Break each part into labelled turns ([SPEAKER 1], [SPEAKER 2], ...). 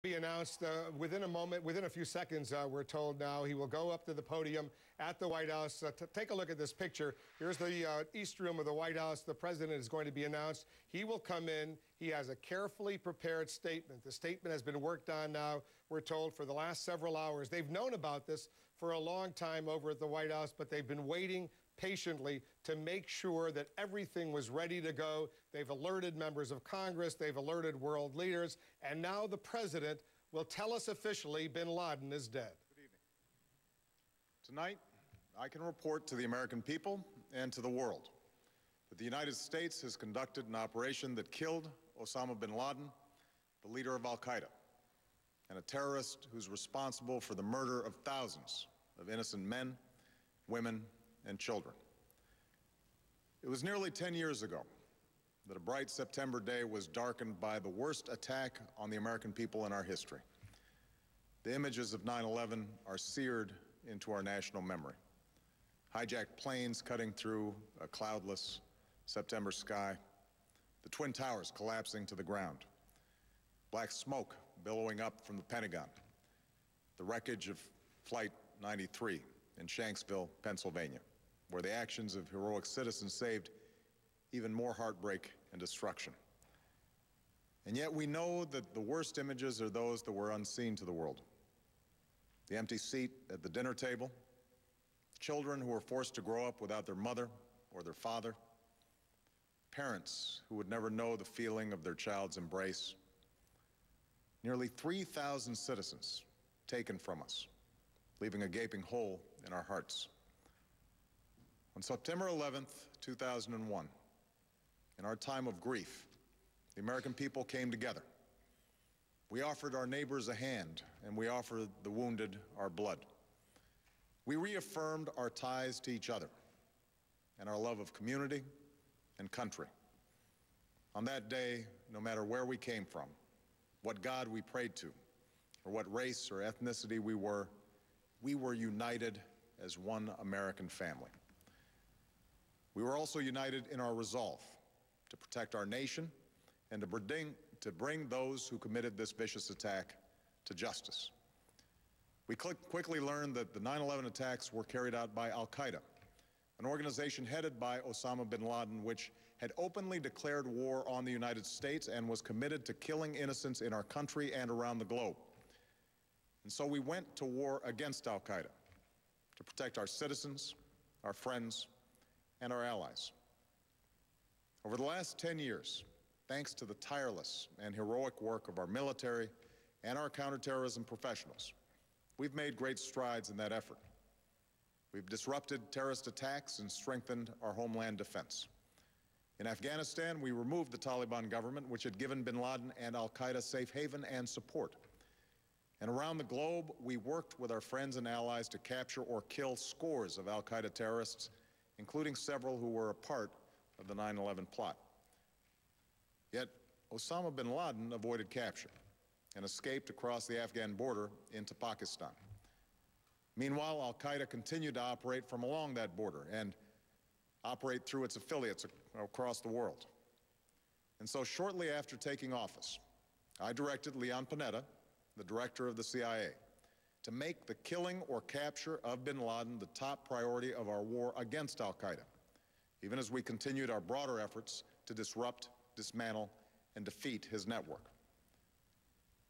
[SPEAKER 1] Be announced within a moment, within a few seconds, we're told now. He will go up to the podium at the White House. Take a look at this picture. Here's the East Room of the White House. The president is going to be announced. He will come in. He has a carefully prepared statement. The statement has been worked on now, we're told, for the last several hours. They've known about this for a long time over at the White House, but they've been waiting patiently to make sure that everything was ready to go. They've alerted members of Congress, they've alerted world leaders, and now the president will tell us officially bin Laden is dead.
[SPEAKER 2] Good evening. Tonight, I can report to the American people and to the world that the United States has conducted an operation that killed Osama bin Laden, the leader of al-Qaeda, and a terrorist who's responsible for the murder of thousands of innocent men, women, and children. It was nearly 10 years ago that a bright September day was darkened by the worst attack on the American people in our history. The images of 9/11 are seared into our national memory. Hijacked planes cutting through a cloudless September sky, the Twin Towers collapsing to the ground, black smoke billowing up from the Pentagon, the wreckage of Flight 93 in Shanksville, Pennsylvania, where the actions of heroic citizens saved even more heartbreak and destruction. And yet we know that the worst images are those that were unseen to the world. The empty seat at the dinner table, children who were forced to grow up without their mother or their father, parents who would never know the feeling of their child's embrace, nearly 3,000 citizens taken from us, leaving a gaping hole in our hearts. On September 11th, 2001, in our time of grief, the American people came together. We offered our neighbors a hand, and we offered the wounded our blood. We reaffirmed our ties to each other and our love of community and country. On that day, no matter where we came from, what God we prayed to, or what race or ethnicity we were united as one American family. We were also united in our resolve to protect our nation and to bring those who committed this vicious attack to justice. We quickly learned that the 9/11 attacks were carried out by al-Qaeda, an organization headed by Osama bin Laden, which had openly declared war on the United States and was committed to killing innocents in our country and around the globe. And so we went to war against al-Qaeda to protect our citizens, our friends, and our allies. Over the last 10 years, thanks to the tireless and heroic work of our military and our counterterrorism professionals, we've made great strides in that effort. We've disrupted terrorist attacks and strengthened our homeland defense. In Afghanistan, we removed the Taliban government, which had given bin Laden and al-Qaeda safe haven and support. And around the globe, we worked with our friends and allies to capture or kill scores of al-Qaeda terrorists, including several who were a part of the 9/11 plot. Yet, Osama bin Laden avoided capture and escaped across the Afghan border into Pakistan. Meanwhile, al-Qaeda continued to operate from along that border and operate through its affiliates across the world. And so shortly after taking office, I directed Leon Panetta, the director of the CIA, to make the killing or capture of bin Laden the top priority of our war against al-Qaeda, even as we continued our broader efforts to disrupt, dismantle, and defeat his network.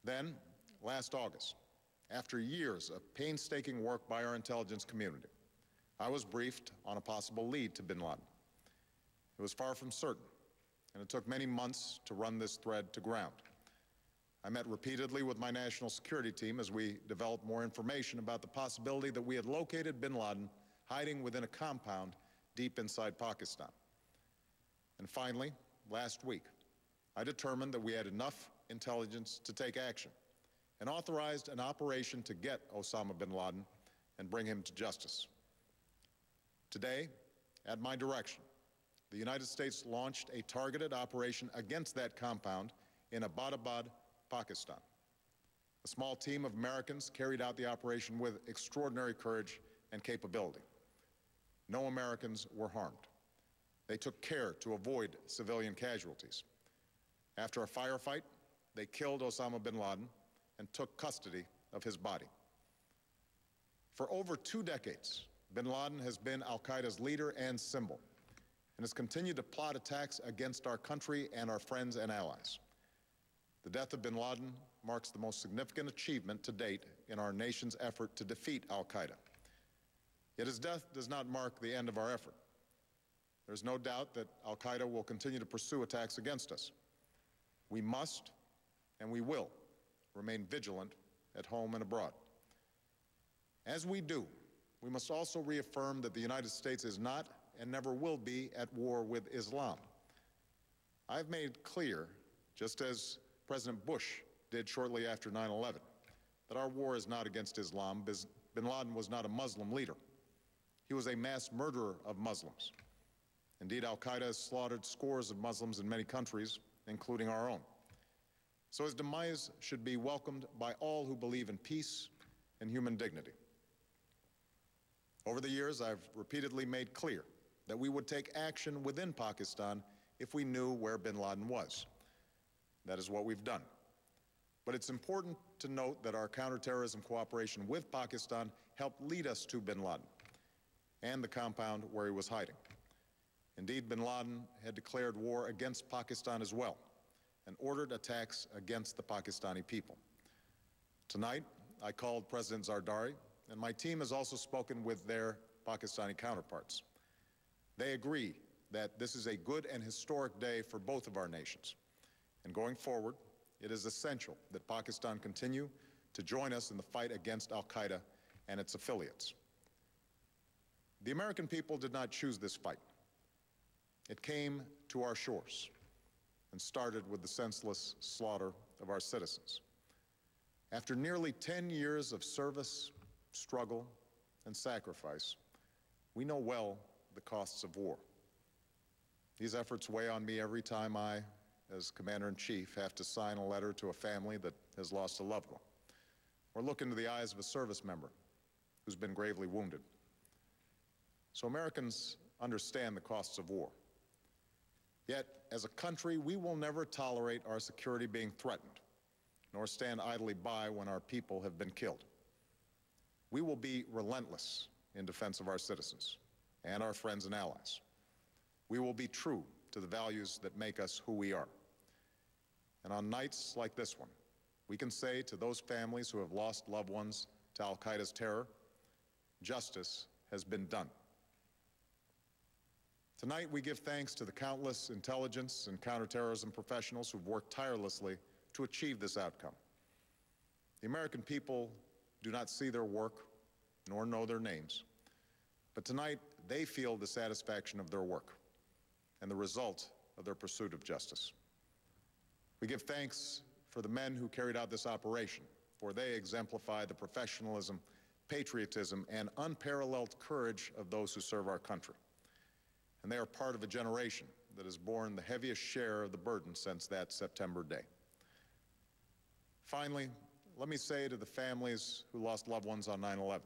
[SPEAKER 2] Then, last August, after years of painstaking work by our intelligence community, I was briefed on a possible lead to bin Laden. It was far from certain, and it took many months to run this thread to ground. I met repeatedly with my national security team as we developed more information about the possibility that we had located bin Laden hiding within a compound deep inside Pakistan. And finally, last week, I determined that we had enough intelligence to take action and authorized an operation to get Osama bin Laden and bring him to justice. Today, at my direction, the United States launched a targeted operation against that compound in Abbottabad, Pakistan. A small team of Americans carried out the operation with extraordinary courage and capability. No Americans were harmed. They took care to avoid civilian casualties. After a firefight, they killed Osama bin Laden and took custody of his body. For over 2 decades, bin Laden has been al-Qaeda's leader and symbol, and has continued to plot attacks against our country and our friends and allies. The death of bin Laden marks the most significant achievement to date in our nation's effort to defeat al-Qaeda. Yet his death does not mark the end of our effort. There's no doubt that al-Qaeda will continue to pursue attacks against us. We must and we will remain vigilant at home and abroad. As we do, we must also reaffirm that the United States is not and never will be at war with Islam. I've made clear, just as President Bush did shortly after 9/11, that our war is not against Islam. Bin Laden was not a Muslim leader. He was a mass murderer of Muslims. Indeed, al-Qaeda has slaughtered scores of Muslims in many countries, including our own. So his demise should be welcomed by all who believe in peace and human dignity. Over the years, I've repeatedly made clear that we would take action within Pakistan if we knew where bin Laden was. That is what we've done. But it's important to note that our counterterrorism cooperation with Pakistan helped lead us to bin Laden and the compound where he was hiding. Indeed, bin Laden had declared war against Pakistan as well and ordered attacks against the Pakistani people. Tonight, I called President Zardari, and my team has also spoken with their Pakistani counterparts. They agree that this is a good and historic day for both of our nations. And going forward, it is essential that Pakistan continue to join us in the fight against al-Qaeda and its affiliates. The American people did not choose this fight. It came to our shores and started with the senseless slaughter of our citizens. After nearly 10 years of service, struggle, and sacrifice, we know well the costs of war. These efforts weigh on me every time I, as Commander-in-Chief, have to sign a letter to a family that has lost a loved one, or look into the eyes of a service member who's been gravely wounded. So Americans understand the costs of war. Yet, as a country, we will never tolerate our security being threatened, nor stand idly by when our people have been killed. We will be relentless in defense of our citizens and our friends and allies. We will be true to the values that make us who we are. And on nights like this one, we can say to those families who have lost loved ones to al-Qaeda's terror, justice has been done. Tonight, we give thanks to the countless intelligence and counterterrorism professionals who've worked tirelessly to achieve this outcome. The American people do not see their work, nor know their names, but tonight they feel the satisfaction of their work and the result of their pursuit of justice. We give thanks for the men who carried out this operation, for they exemplify the professionalism, patriotism, and unparalleled courage of those who serve our country. And they are part of a generation that has borne the heaviest share of the burden since that September day. Finally, let me say to the families who lost loved ones on 9/11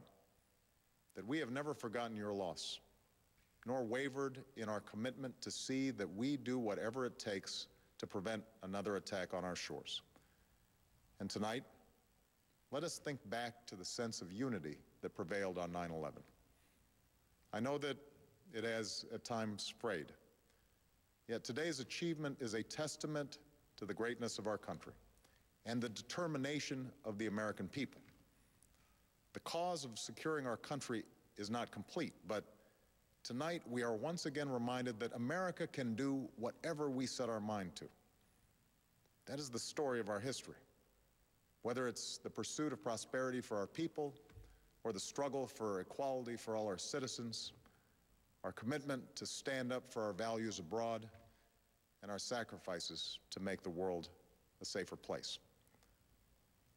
[SPEAKER 2] that we have never forgotten your loss, nor wavered in our commitment to see that we do whatever it takes to prevent another attack on our shores. And tonight, let us think back to the sense of unity that prevailed on 9/11. I know that it has at times frayed, yet today's achievement is a testament to the greatness of our country and the determination of the American people. The cause of securing our country is not complete, but tonight we are once again reminded that America can do whatever we set our mind to. That is the story of our history. Whether it's the pursuit of prosperity for our people or the struggle for equality for all our citizens, our commitment to stand up for our values abroad, and our sacrifices to make the world a safer place.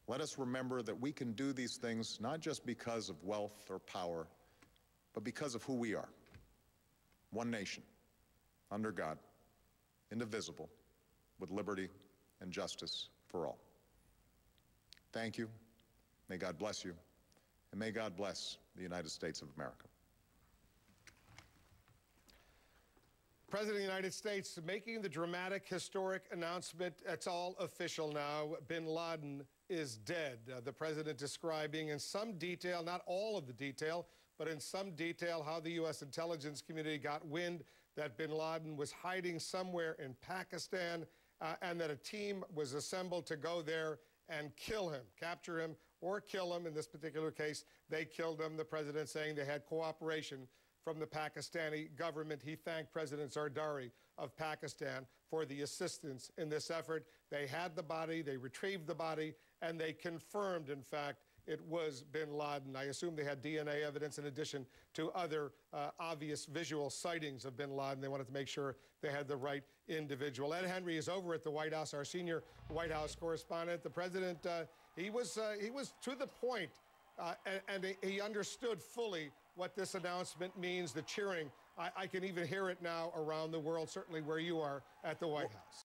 [SPEAKER 2] Let us remember that we can do these things not just because of wealth or power, but because of who we are. One nation, under God, indivisible, with liberty and justice for all. Thank you. May God bless you. And may God bless the United States of America.
[SPEAKER 1] President of the United States making the dramatic, historic announcement. It's all official now. Bin Laden is dead. The president describing in some detail, not all of the detail, but in some detail, how the U.S. intelligence community got wind that bin Laden was hiding somewhere in Pakistan, and that a team was assembled to go there and kill him, capture him, or kill him. In this particular case, they killed him. The president saying they had cooperation from the Pakistani government. He thanked President Zardari of Pakistan for the assistance in this effort. They had the body, they retrieved the body, and they confirmed, in fact, it was bin Laden. I assume they had DNA evidence in addition to other obvious visual sightings of bin Laden. They wanted to make sure they had the right individual. Ed Henry is over at the White House, our senior White House correspondent. The president, he was to the point, and he understood fully what this announcement means, the cheering. I can even hear it now around the world, certainly where you are at the White House.